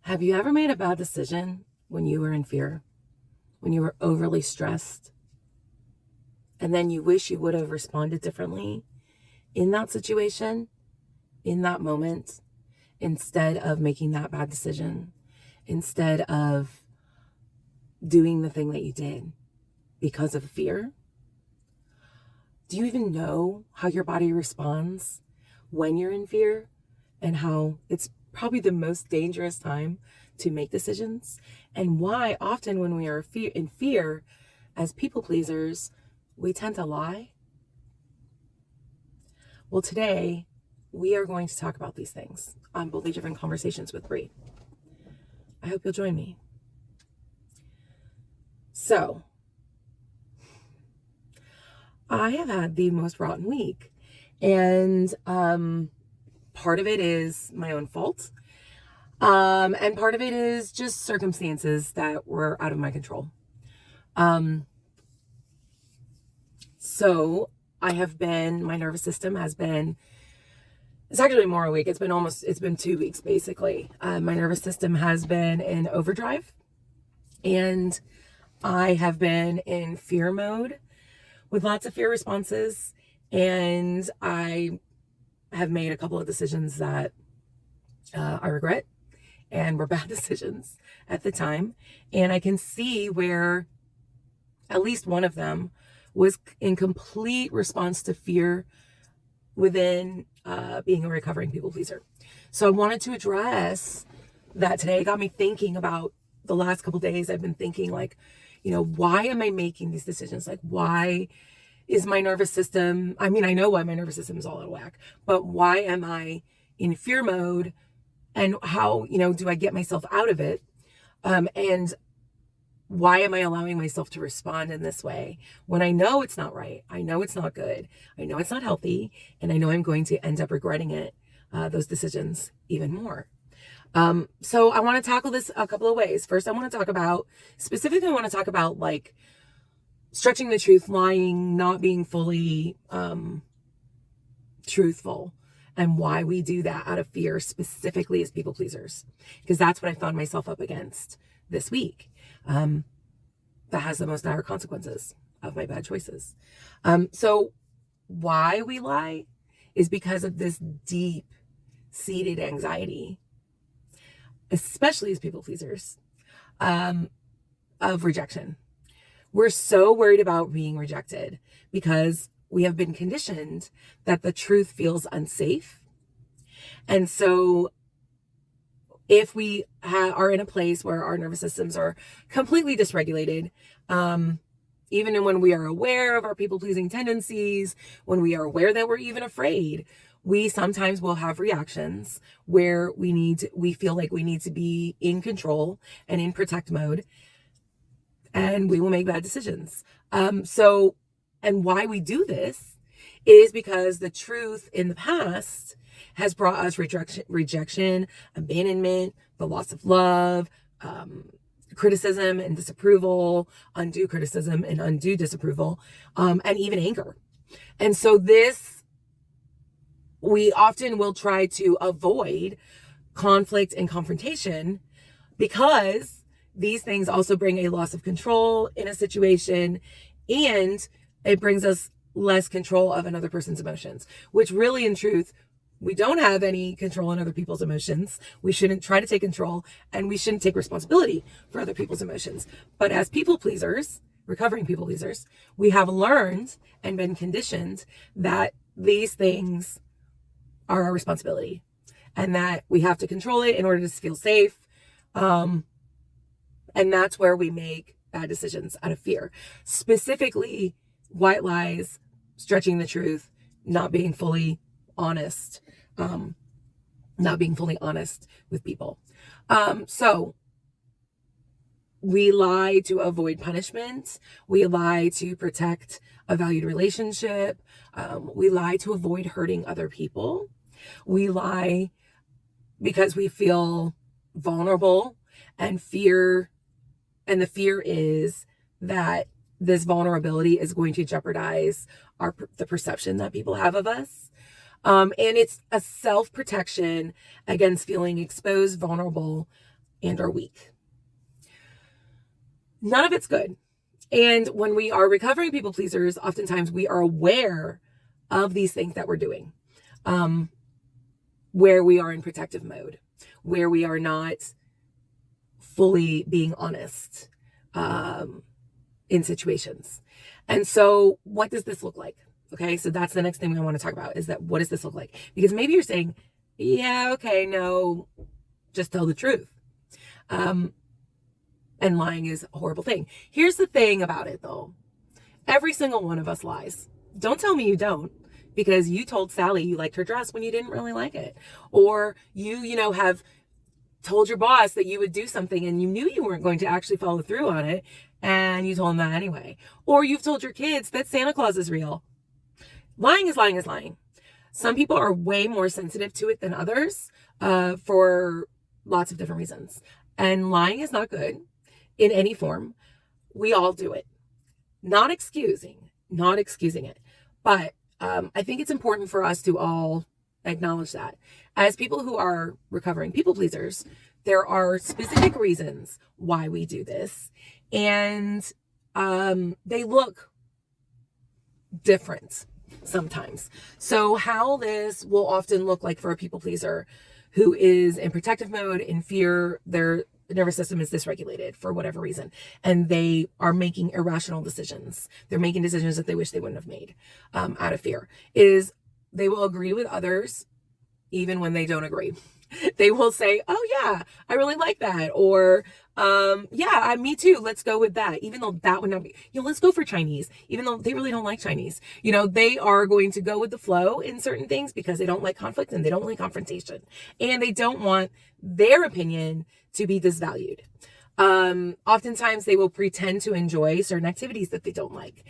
Have you ever made a bad decision when you were in fear, when you were overly stressed, and then you wish you would have responded differently in that situation, in that moment, instead of making that bad decision, instead of doing the thing that you did because of fear? Do you even know how your body responds when you're in fear and how it's probably the most dangerous time to make decisions? And why often when we are in fear as people pleasers, we tend to lie? Well, today we are going to talk about these things on Boldly Driven Conversations with Bree. I hope you'll join me. So, I have had the most rotten week, and part of it is my own fault, and part of it is just circumstances that were out of my control. So my nervous system has been, it's actually more a week. It's been 2 weeks basically. My nervous system has been in overdrive, and I have been in fear mode with lots of fear responses. And I have made a couple of decisions that I regret and were bad decisions at the time. And I can see where at least one of them was in complete response to fear within being a recovering people pleaser. So I wanted to address that today. It got me thinking about the last couple days. I've been thinking why am I making these decisions? Like, why is my nervous system, I know why my nervous system is all out of whack, but why am I in fear mode, and how, do I get myself out of it? And why am I allowing myself to respond in this way when I know it's not right? I know it's not good. I know it's not healthy. And I know I'm going to end up regretting it, those decisions even more. So I want to tackle this a couple of ways. First, I want to talk about like stretching the truth, lying, not being fully truthful, and why we do that out of fear, specifically as people pleasers, because that's what I found myself up against this week. That has the most dire consequences of my bad choices. So why we lie is because of this deep-seated anxiety, especially as people pleasers, of rejection. We're so worried about being rejected because we have been conditioned that the truth feels unsafe. And so if we are in a place where our nervous systems are completely dysregulated, even when we are aware of our people-pleasing tendencies, when we are aware that we're even afraid, we sometimes will have reactions where we feel like we need to be in control and in protect mode, and we will make bad decisions. And why we do this is because the truth in the past has brought us rejection, abandonment, the loss of love, criticism and disapproval, undue criticism and undue disapproval, and even anger. And so we often will try to avoid conflict and confrontation because these things also bring a loss of control in a situation, and it brings us less control of another person's emotions, which really, in truth, we don't have any control on other people's emotions. We shouldn't try to take control, and we shouldn't take responsibility for other people's emotions. But as people pleasers, recovering people pleasers, we have learned and been conditioned that these things are our responsibility and that we have to control it in order to feel safe. And that's where we make bad decisions out of fear. Specifically, white lies, stretching the truth, not being fully honest with people. So we lie to avoid punishment. We lie to protect a valued relationship. We lie to avoid hurting other people. We lie because we feel vulnerable and fear. And the fear is that this vulnerability is going to jeopardize the perception that people have of us. And it's a self-protection against feeling exposed, vulnerable, and are weak. None of it's good. And when we are recovering people pleasers, oftentimes we are aware of these things that we're doing, where we are in protective mode, where we are not fully being honest in situations. And so what does this look like? Okay, so that's the next thing I want to talk about, is that what does this look like? Because maybe you're saying, yeah, okay, no, just tell the truth. And lying is a horrible thing. Here's the thing about it, though. Every single one of us lies. Don't tell me you don't, because you told Sally you liked her dress when you didn't really like it. Or you have told your boss that you would do something and you knew you weren't going to actually follow through on it, and you told them that anyway. Or you've told your kids that Santa Claus is real. Lying is lying is lying. Some people are way more sensitive to it than others for lots of different reasons. And lying is not good in any form. We all do it. Not excusing it. But I think it's important for us to all acknowledge that. As people who are recovering people pleasers, there are specific reasons why we do this. And they look different sometimes. So how this will often look like for a people pleaser who is in protective mode, in fear, their nervous system is dysregulated for whatever reason, and they are making irrational decisions. They're making decisions that they wish they wouldn't have made out of fear, is they will agree with others even when they don't agree. They will say, oh yeah, I really like that. Or, yeah, me too. Let's go with that. Even though that would not be, let's go for Chinese, even though they really don't like Chinese. They are going to go with the flow in certain things because they don't like conflict and they don't like confrontation, and they don't want their opinion to be disvalued. Oftentimes they will pretend to enjoy certain activities that they don't like.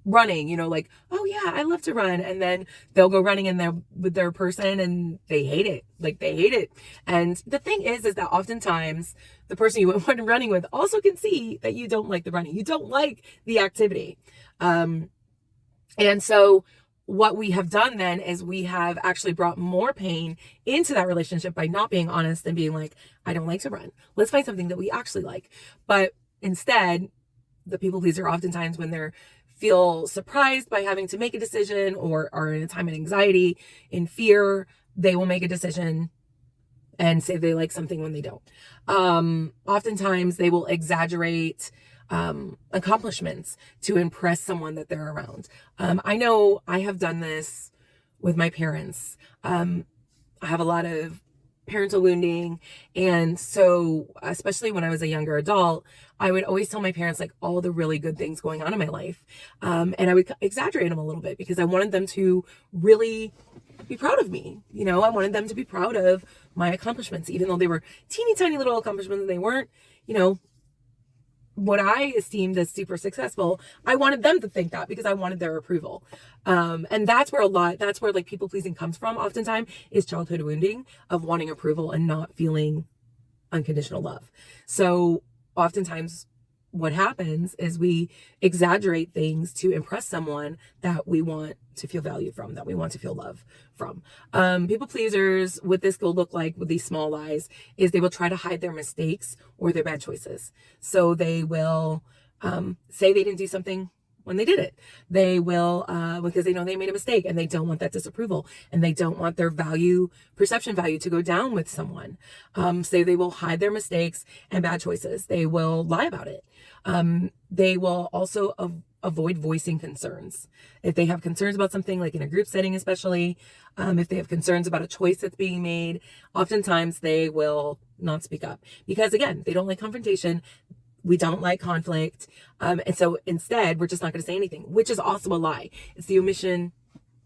Running, like, oh yeah, I love to run. And then they'll go running with their person and they hate it. And the thing is that oftentimes the person you went running with also can see that you don't like the running. You don't like the activity. And so what we have done then is we have actually brought more pain into that relationship by not being honest and being like, I don't like to run. Let's find something that we actually like. But instead, the people pleaser oftentimes, when they're feel surprised by having to make a decision or are in a time of anxiety, in fear, they will make a decision and say they like something when they don't. Oftentimes they will exaggerate accomplishments to impress someone that they're around. I know I have done this with my parents. I have a lot of parental wounding. And so, especially when I was a younger adult, I would always tell my parents like all the really good things going on in my life. And I would exaggerate them a little bit because I wanted them to really be proud of me. I wanted them to be proud of my accomplishments, even though they were teeny tiny little accomplishments and they weren't, what I esteemed as super successful. I wanted them to think that because I wanted their approval. And that's where like people pleasing comes from oftentimes, is childhood wounding of wanting approval and not feeling unconditional love. So oftentimes what happens is we exaggerate things to impress someone that we want to feel value from, that we want to feel love from. People pleasers, what this will look like with these small lies is they will try to hide their mistakes or their bad choices. So they will say they didn't do something when they did it. They will, because they know they made a mistake and they don't want that disapproval and they don't want their perception value to go down with someone. So they will hide their mistakes and bad choices. They will lie about it. They will also avoid voicing concerns. If they have concerns about something, like in a group setting especially, if they have concerns about a choice that's being made, oftentimes they will not speak up because, again, they don't like confrontation. We don't like conflict. And so instead, we're just not going to say anything, which is also a lie. It's the omission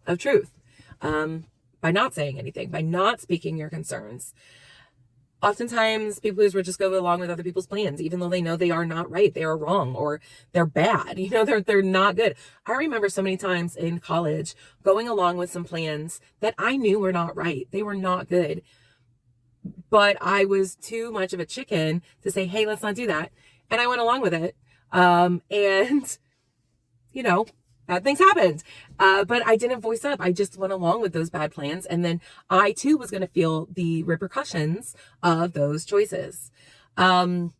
of truth by not saying anything, by not speaking your concerns. Oftentimes, people will just go along with other people's plans, even though they know they are not right, they are wrong, or they're bad. They're not good. I remember so many times in college going along with some plans that I knew were not right. They were not good. But I was too much of a chicken to say, hey, let's not do that. And I went along with it. And bad things happened. But I didn't voice up. I just went along with those bad plans. And then I too was going to feel the repercussions of those choices. People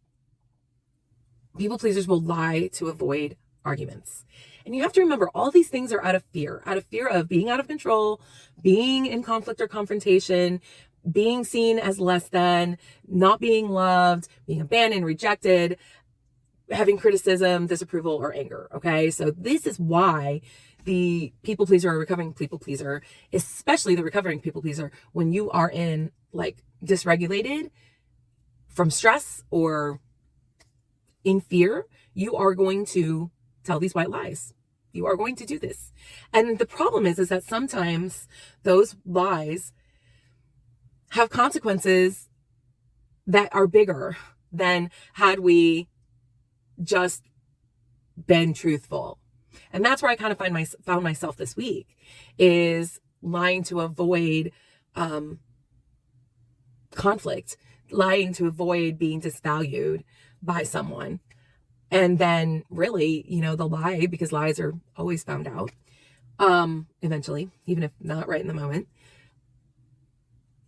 pleasers will lie to avoid arguments. And you have to remember, all these things are out of fear of being out of control, being in conflict or confrontation, being seen as less than, not being loved, being abandoned, rejected, having criticism, disapproval, or anger. Okay. So this is why the people pleaser or recovering people pleaser, especially the recovering people pleaser, when you are in like dysregulated from stress or in fear, you are going to tell these white lies. You are going to do this. And the problem is that sometimes those lies have consequences that are bigger than had we just been truthful. And that's where I kind of found myself this week, is lying to avoid conflict, lying to avoid being disvalued by someone. And then really, the lie, because lies are always found out eventually, even if not right in the moment,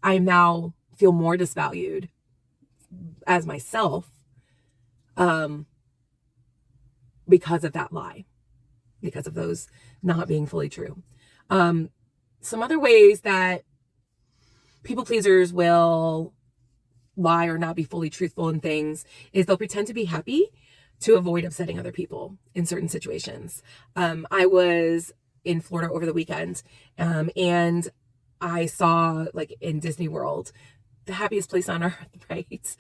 I now feel more disvalued as myself because of that lie, because of those not being fully true. Some other ways that people pleasers will lie or not be fully truthful in things is they'll pretend to be happy to avoid upsetting other people in certain situations. I was in Florida over the weekend, and I saw, like, in Disney World, the happiest place on earth, right?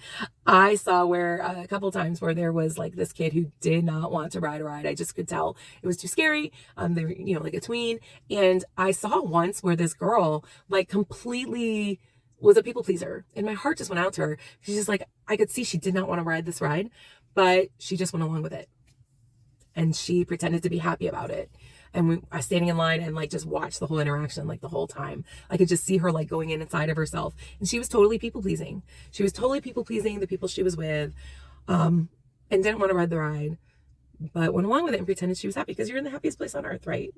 I saw where a couple times where there was like this kid who did not want to ride a ride. I just could tell it was too scary. They were, like a tween. And I saw once where this girl like completely was a people pleaser, and my heart just went out to her. She's just like, I could see she did not want to ride this ride, but she just went along with it. And she pretended to be happy about it. And I was standing in line and like just watched the whole interaction, like the whole time. I could just see her like going inside of herself. And she was totally people pleasing. She was totally people pleasing the people she was with, and didn't want to ride the ride, but went along with it and pretended she was happy, because you're in the happiest place on earth, right?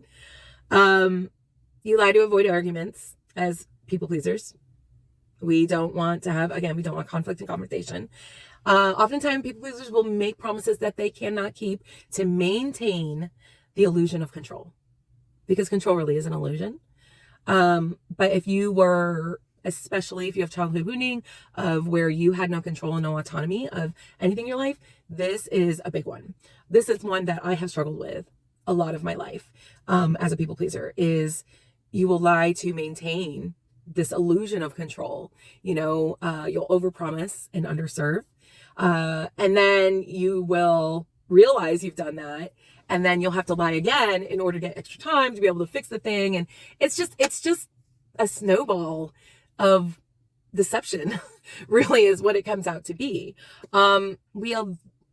You lie to avoid arguments as people pleasers. We don't want conflict and confrontation. Oftentimes people pleasers will make promises that they cannot keep to maintain the illusion of control, because control really is an illusion. But if you were, especially if you have childhood wounding of where you had no control and no autonomy of anything in your life, this is a big one. This is one that I have struggled with a lot of my life as a people pleaser, is you will lie to maintain this illusion of control. You'll overpromise and underserve. And then you will realize you've done that. And then you'll have to lie again in order to get extra time to be able to fix the thing. And it's just a snowball of deception, really, is what it comes out to be.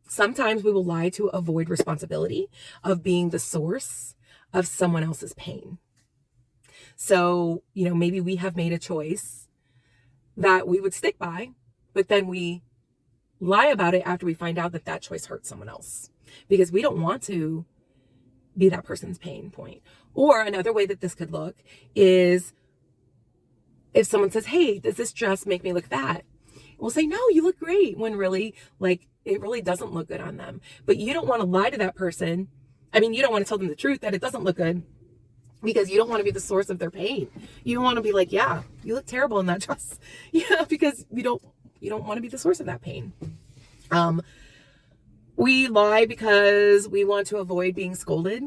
Sometimes we will lie to avoid responsibility of being the source of someone else's pain. So, maybe we have made a choice that we would stick by, but then we lie about it after we find out that choice hurt someone else, because we don't want to be that person's pain point. Or another way that this could look is if someone says, hey, does this dress make me look fat? We'll say, no, you look great, when really, like, it really doesn't look good on them. But you don't want to lie to that person. I mean, you don't want to tell them the truth that it doesn't look good, because you don't want to be the source of their pain. You don't want to be like, yeah, you look terrible in that dress. Yeah, because you don't want to be the source of that pain. We lie because we want to avoid being scolded,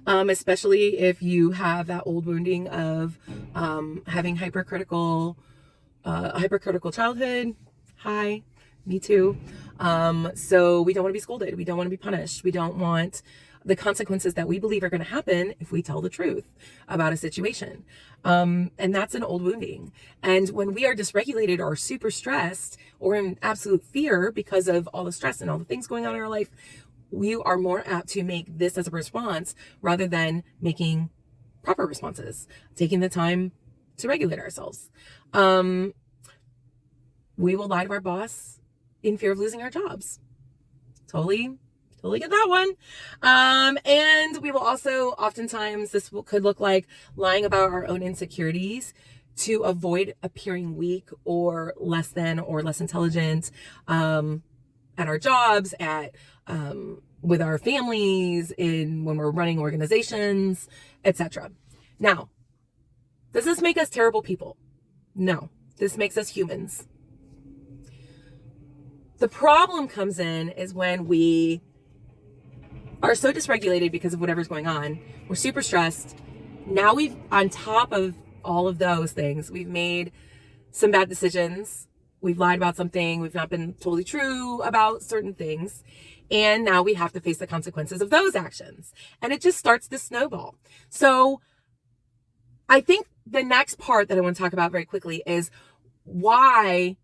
especially if you have that old wounding of having hypercritical childhood. Hi, me too. So we don't want to be scolded. We don't want to be punished. We don't want the consequences that we believe are going to happen if we tell the truth about a situation. And that's an old wounding. And when we are dysregulated or super stressed or in absolute fear because of all the stress and all the things going on in our life, we are more apt to make this as a response rather than making proper responses, taking the time to regulate ourselves. We will lie to our boss in fear of losing our jobs. Totally Totally get that one. And we will also, oftentimes, could look like lying about our own insecurities to avoid appearing weak or less than or less intelligent at our jobs, with our families, when we're running organizations, etc. Now, does this make us terrible people? No, this makes us humans. The problem comes in is when we are so dysregulated because of whatever's going on. We're super stressed. Now on top of all of those things, we've made some bad decisions. We've lied about something. We've not been totally true about certain things. And now we have to face the consequences of those actions. And it just starts to snowball. So I think the next part that I want to talk about very quickly is why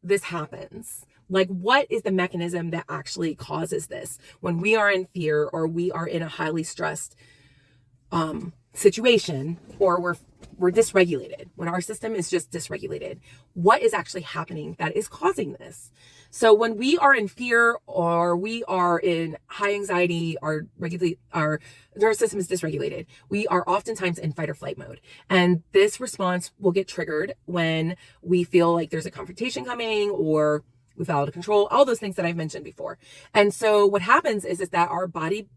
this happens. Like, what is the mechanism that actually causes this when we are in fear or we are in a highly stressed situation, or we're dysregulated, when our system is just dysregulated? What is actually happening that is causing this? So when we are in fear or we are in high anxiety, our nervous system is dysregulated. We are oftentimes in fight or flight mode. And this response will get triggered when we feel like there's a confrontation coming, or we fell out of control, all those things that I've mentioned before. And so what happens is that our body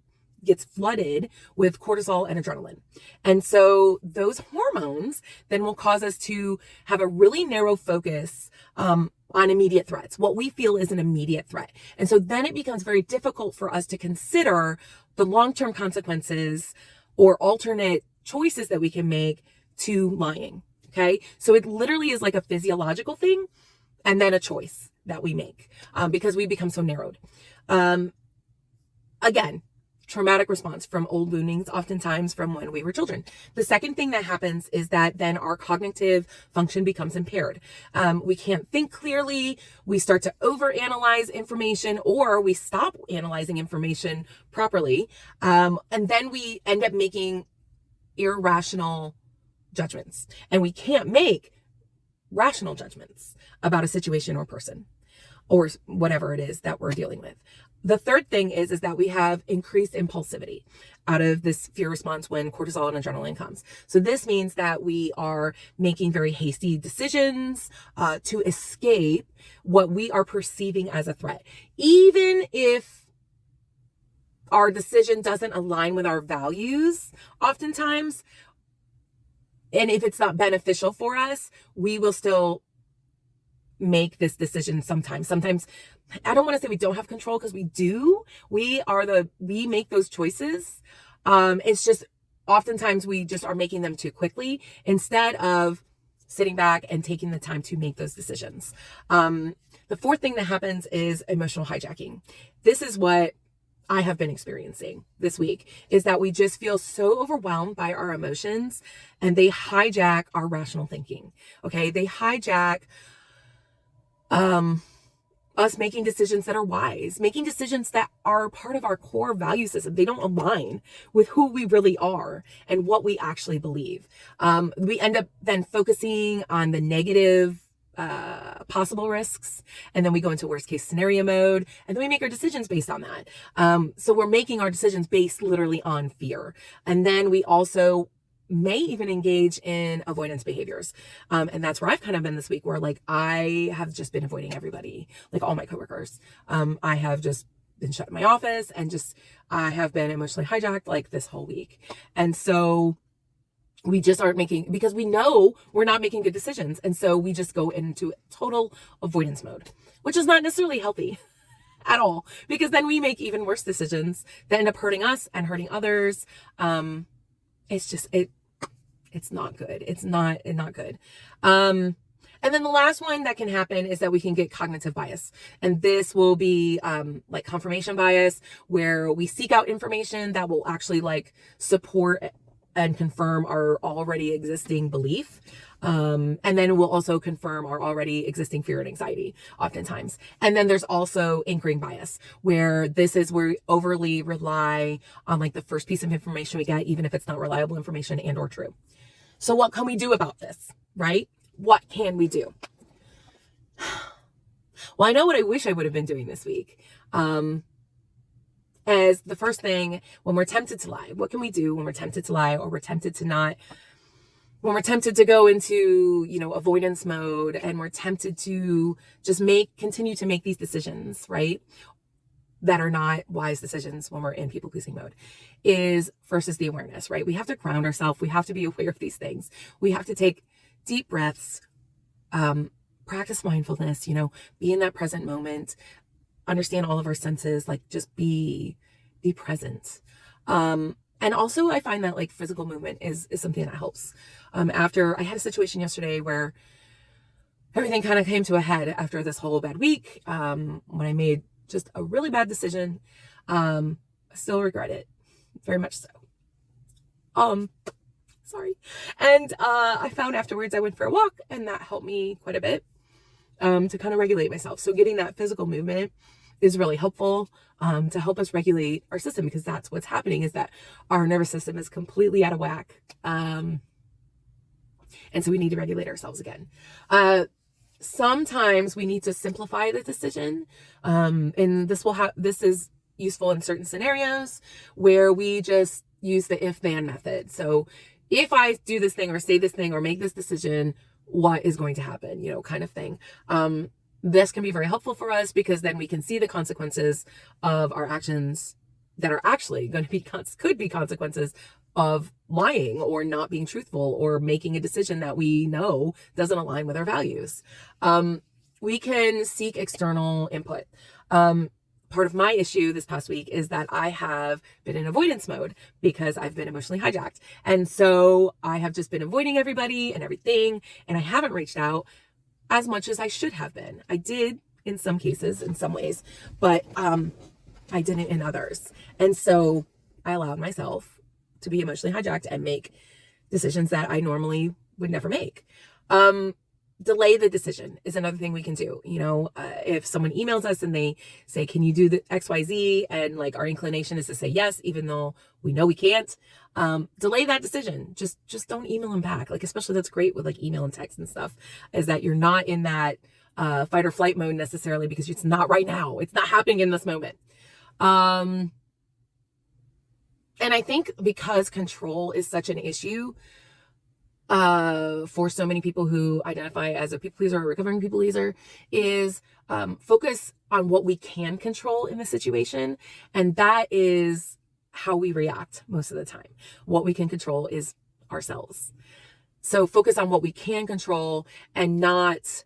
gets flooded with cortisol and adrenaline. And so those hormones then will cause us to have a really narrow focus on immediate threats, what we feel is an immediate threat. And so then it becomes very difficult for us to consider the long-term consequences or alternate choices that we can make to lying. Okay. So it literally is like a physiological thing and then a choice that we make because we become so narrowed. Again, traumatic response from old woundings, oftentimes from when we were children. The second thing that happens is that then our cognitive function becomes impaired. We can't think clearly. We start to overanalyze information, or we stop analyzing information properly. And then we end up making irrational judgments, and we can't make rational judgments about a situation or person or whatever it is that we're dealing with. The third thing is that we have increased impulsivity out of this fear response when cortisol and adrenaline comes. So this means that we are making very hasty decisions to escape what we are perceiving as a threat. Even if our decision doesn't align with our values, oftentimes, and if it's not beneficial for us, we will still make this decision sometimes. Sometimes, I don't want to say we don't have control, because we do. We make those choices. It's just oftentimes we just are making them too quickly instead of sitting back and taking the time to make those decisions. The fourth thing that happens is emotional hijacking. This is what I have been experiencing this week, is that we just feel so overwhelmed by our emotions, and they hijack our rational thinking. Okay. They hijack us making decisions that are wise, making decisions that are part of our core value system. They don't align with who we really are and what we actually believe. We end up then focusing on the negative possible risks, and then we go into worst case scenario mode, and then we make our decisions based on that. So we're making our decisions based literally on fear. And then we also may even engage in avoidance behaviors. And that's where I've kind of been this week, where like I have just been avoiding everybody, like all my coworkers. I have just been shut in my office, and I have been emotionally hijacked like this whole week. And so we just aren't making, because we know we're not making good decisions. And so we just go into total avoidance mode, which is not necessarily healthy at all, because then we make even worse decisions that end up hurting us and hurting others. It's not good. It's not good. And then the last one that can happen is that we can get cognitive bias. And this will be like confirmation bias, where we seek out information that will actually like support and confirm our already existing belief. And then we'll also confirm our already existing fear and anxiety oftentimes. And then there's also anchoring bias, where this is where we overly rely on like the first piece of information we get, even if it's not reliable information and or true. So what can we do about this, right? What can we do? Well, I know what I wish I would have been doing this week. as the first thing when we're tempted to lie. What can we do when we're tempted to lie, or we're tempted to not, when we're tempted to go into, avoidance mode, and we're tempted to just continue to make these decisions, right? That are not wise decisions when we're in people pleasing mode, is the awareness, right? We have to ground ourselves. We have to be aware of these things. We have to take deep breaths, practice mindfulness, be in that present moment, understand all of our senses, like just be present. And also I find that like physical movement is something that helps. After I had a situation yesterday where everything kind of came to a head after this whole bad week, when I made just a really bad decision. I still regret it very much so. Sorry. And I found afterwards I went for a walk, and that helped me quite a bit to kind of regulate myself. So getting that physical movement is really helpful to help us regulate our system, because that's what's happening, is that our nervous system is completely out of whack. And so we need to regulate ourselves again. Sometimes we need to simplify the decision. And this is useful in certain scenarios where we just use the if-then method. So if I do this thing or say this thing or make this decision, what is going to happen, kind of thing. This can be very helpful for us, because then we can see the consequences of our actions that are actually going to be, could be consequences of lying or not being truthful or making a decision that we know doesn't align with our values. We can seek external input. Part of my issue this past week is that I have been in avoidance mode because I've been emotionally hijacked. And so I have just been avoiding everybody and everything, and I haven't reached out as much as I should have been. I did in some cases, in some ways, but I didn't in others. And so I allowed myself to be emotionally hijacked and make decisions that I normally would never make. Delay the decision is another thing we can do. If someone emails us and they say, can you do the XYZ? And like our inclination is to say yes, even though we know we can't. Delay that decision. Just don't email them back. Like, especially that's great with like email and text and stuff, is that you're not in that fight or flight mode necessarily, because it's not right now. It's not happening in this moment. And I think because control is such an issue for so many people who identify as a people pleaser or recovering people pleaser, is focus on what we can control in the situation. And that is how we react most of the time. What we can control is ourselves. So focus on what we can control, and not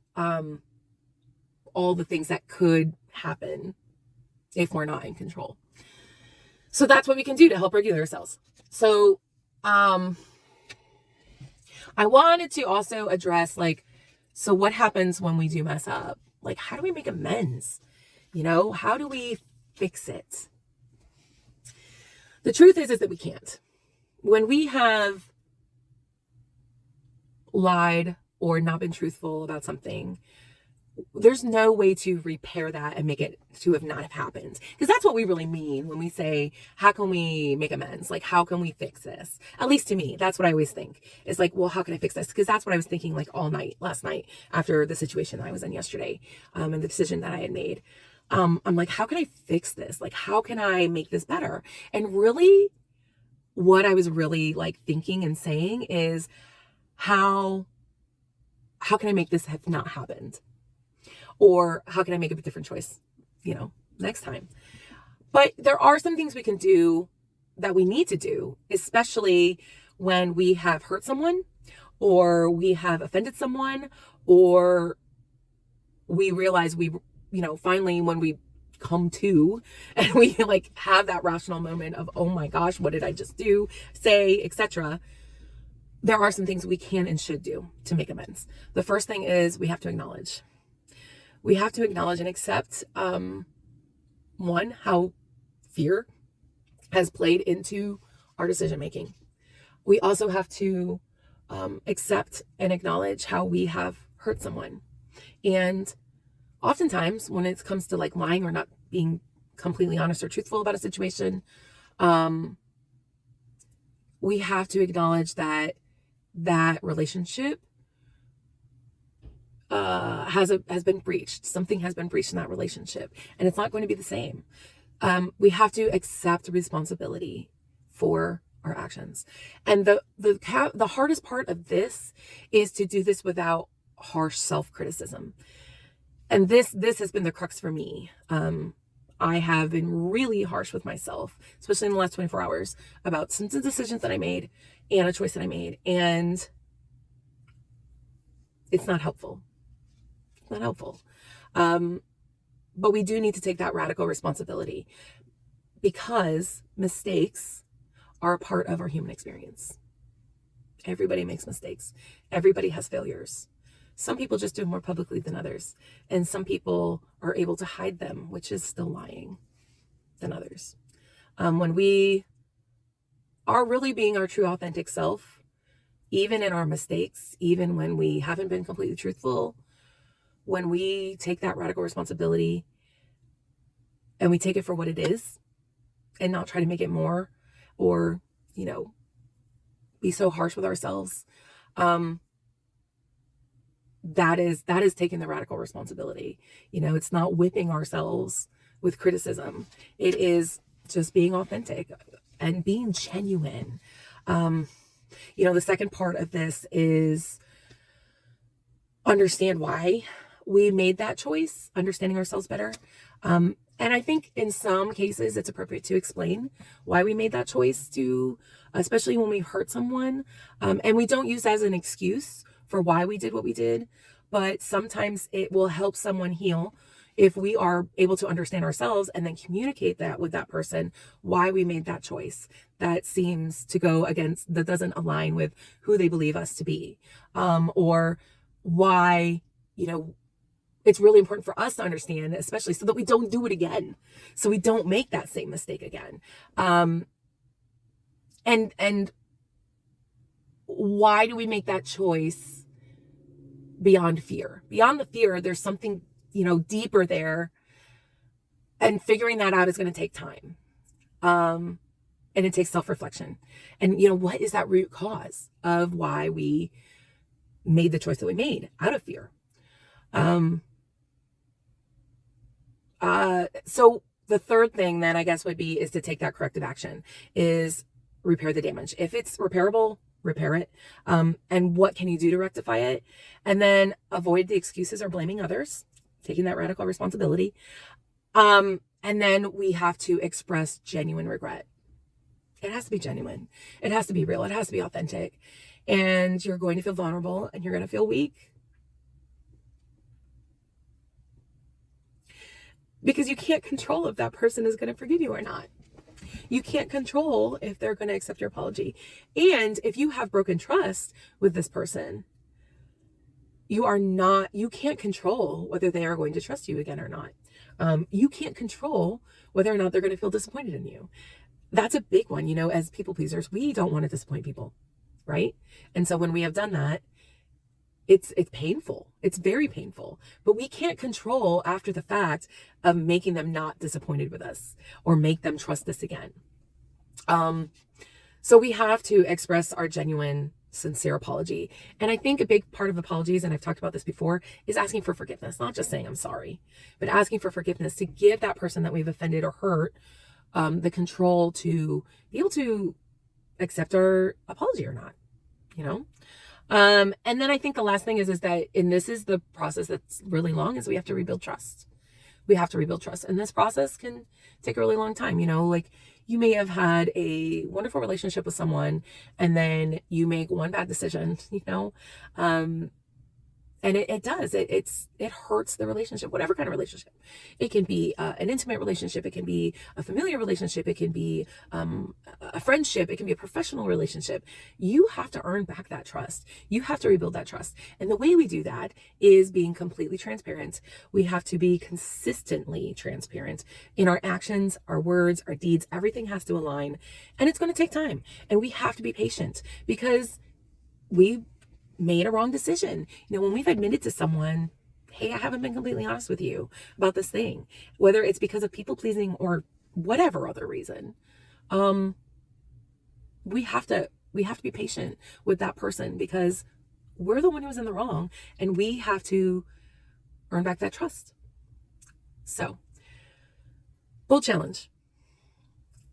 all the things that could happen if we're not in control. So that's what we can do to help regulate ourselves. So I wanted to also address, so what happens when we do mess up? Like, how do we make amends? How do we fix it? The truth is that we can't. When we have lied or not been truthful about something, there's no way to repair that and make it to have not have happened. Because that's what we really mean when we say, how can we make amends? Like, how can we fix this? At least to me, that's what I always think. It's like, well, how can I fix this? Because that's what I was thinking like all night, last night, after the situation that I was in yesterday, and the decision that I had made. I'm like, how can I fix this? Like, how can I make this better? And really, what I was really like thinking and saying is, how can I make this have not happened? Or how can I make a different choice, next time? But there are some things we can do that we need to do, especially when we have hurt someone, or we have offended someone, or we realize finally when we come to and we like have that rational moment of, oh my gosh, what did I just do, say, etc. There are some things we can and should do to make amends. The first thing is we have to acknowledge. We have to acknowledge and accept, one, how fear has played into our decision-making. We also have to accept and acknowledge how we have hurt someone. And oftentimes when it comes to like lying or not being completely honest or truthful about a situation, we have to acknowledge that relationship has been breached. Something has been breached in that relationship, and it's not going to be the same. We have to accept responsibility for our actions. And the hardest part of this is to do this without harsh self-criticism. And this has been the crux for me. I have been really harsh with myself, especially in the last 24 hours, about some decisions that I made and a choice that I made. And it's not helpful. It's not helpful. But we do need to take that radical responsibility, because mistakes are a part of our human experience. Everybody makes mistakes. Everybody has failures. Some people just do it more publicly than others. And some people are able to hide them, which is still lying, than others. When we are really being our true authentic self, even in our mistakes, even when we haven't been completely truthful, when we take that radical responsibility and we take it for what it is and not try to make it more, or, be so harsh with ourselves, that is taking the radical responsibility. It's not whipping ourselves with criticism. It is just being authentic and being genuine. The second part of this is understand why we made that choice, understanding ourselves better. And I think in some cases it's appropriate to explain why we made that choice, especially when we hurt someone. And we don't use that as an excuse for why we did what we did, but sometimes it will help someone heal if we are able to understand ourselves and then communicate that with that person, why we made that choice that seems to go against, that doesn't align with who they believe us to be, or why, it's really important for us to understand, especially so that we don't do it again, so we don't make that same mistake again. And why do we make that choice beyond fear? Beyond the fear, there's something, deeper there, and figuring that out is going to take time. And it takes self-reflection. And, what is that root cause of why we made the choice that we made out of fear? So the third thing then I guess would be is to take that corrective action, is repair the damage. If it's repairable, repair it. And what can you do to rectify it? And then avoid the excuses or blaming others, taking that radical responsibility. And then we have to express genuine regret. It has to be genuine. It has to be real. It has to be authentic. And you're going to feel vulnerable and you're going to feel weak, because you can't control if that person is going to forgive you or not. You can't control if they're going to accept your apology. And if you have broken trust with this person, you can't control whether they are going to trust you again or not. You can't control whether or not they're going to feel disappointed in you. That's a big one. As people pleasers, we don't want to disappoint people, right? And so when we have done that, it's painful. It's very painful, but we can't control after the fact of making them not disappointed with us or make them trust us again. So we have to express our genuine, sincere apology. And I think a big part of apologies, and I've talked about this before, is asking for forgiveness, not just saying I'm sorry, but asking for forgiveness to give that person that we've offended or hurt, the control to be able to accept our apology or not, And then I think the last thing is that, and this is the process that's really long, is we have to rebuild trust. We have to rebuild trust. And this process can take a really long time. Like you may have had a wonderful relationship with someone and then you make one bad decision, and it does. It hurts the relationship, whatever kind of relationship. It can be an intimate relationship. It can be a familiar relationship. It can be a friendship. It can be a professional relationship. You have to earn back that trust. You have to rebuild that trust. And the way we do that is being completely transparent. We have to be consistently transparent in our actions, our words, our deeds. Everything has to align. And it's going to take time. And we have to be patient, because we made a wrong decision. When we've admitted to someone, hey, I haven't been completely honest with you about this thing, whether it's because of people pleasing or whatever other reason, we have to be patient with that person, because we're the one who was in the wrong, and we have to earn back that trust. So Bold challenge.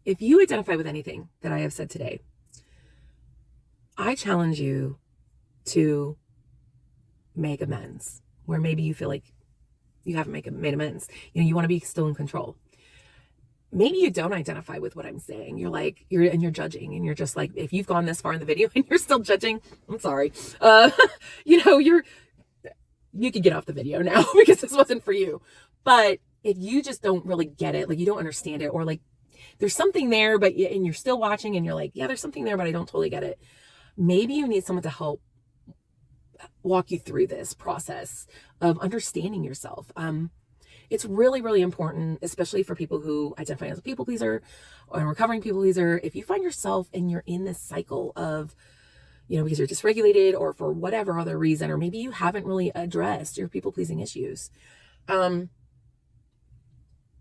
If you identify with anything that I have said today, I challenge you to make amends where maybe you feel like you haven't made amends. You want to be still in control. Maybe you don't identify with what I'm saying. You're judging, and you're just like, if you've gone this far in the video and you're still judging, I'm sorry. You could get off the video now because this wasn't for you. But if you just don't really get it, like you don't understand it, or like there's something there, and you're still watching and you're like, yeah, there's something there, but I don't totally get it. Maybe you need someone to help walk you through this process of understanding yourself. It's really, really important, especially for people who identify as a people pleaser or a recovering people pleaser. If you find yourself and you're in this cycle of, because you're dysregulated or for whatever other reason, or maybe you haven't really addressed your people pleasing issues,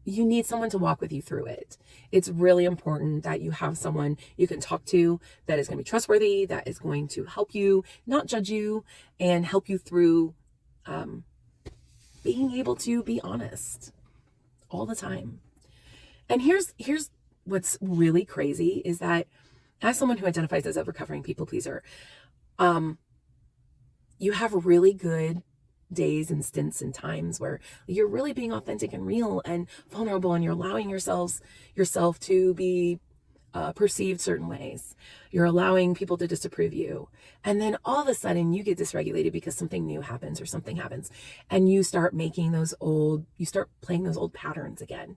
you need someone to walk with you through it. It's really important that you have someone you can talk to that is going to be trustworthy, that is going to help you, not judge you, and help you through being able to be honest all the time. And here's what's really crazy is that as someone who identifies as a recovering people pleaser, you have really good days and stints and times where you're really being authentic and real and vulnerable, and you're allowing yourself to be perceived certain ways. You're allowing people to disapprove you. And then all of a sudden you get dysregulated because something new happens or something happens, and you start playing those old patterns again.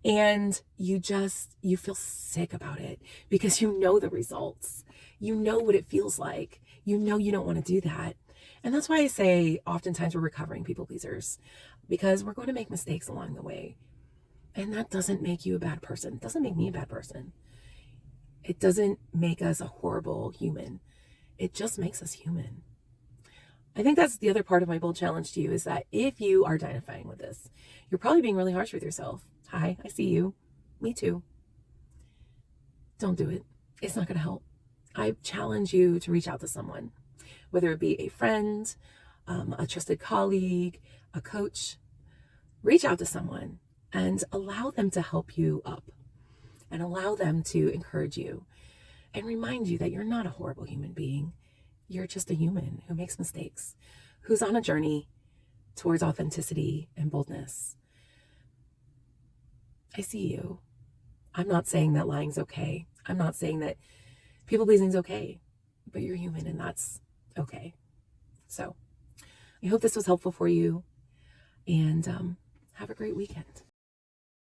And you feel sick about it because you know the results. You know what it feels like. You don't want to do that. And that's why I say oftentimes we're recovering people pleasers, because we're going to make mistakes along the way. And that doesn't make you a bad person. It doesn't make me a bad person. It doesn't make us a horrible human. It just makes us human. I think that's the other part of my bold challenge to you, is that if you are identifying with this, you're probably being really harsh with yourself. Hi, I see you. Me too. Don't do it. It's not going to help. I challenge you to reach out to someone, whether it be a friend, a trusted colleague, a coach. Reach out to someone and allow them to help you up, and allow them to encourage you and remind you that you're not a horrible human being. You're just a human who makes mistakes, who's on a journey towards authenticity and boldness. I see you. I'm not saying that lying's okay. I'm not saying that people pleasing's okay, but you're human, and that's okay. So I hope this was helpful for you, and have a great weekend.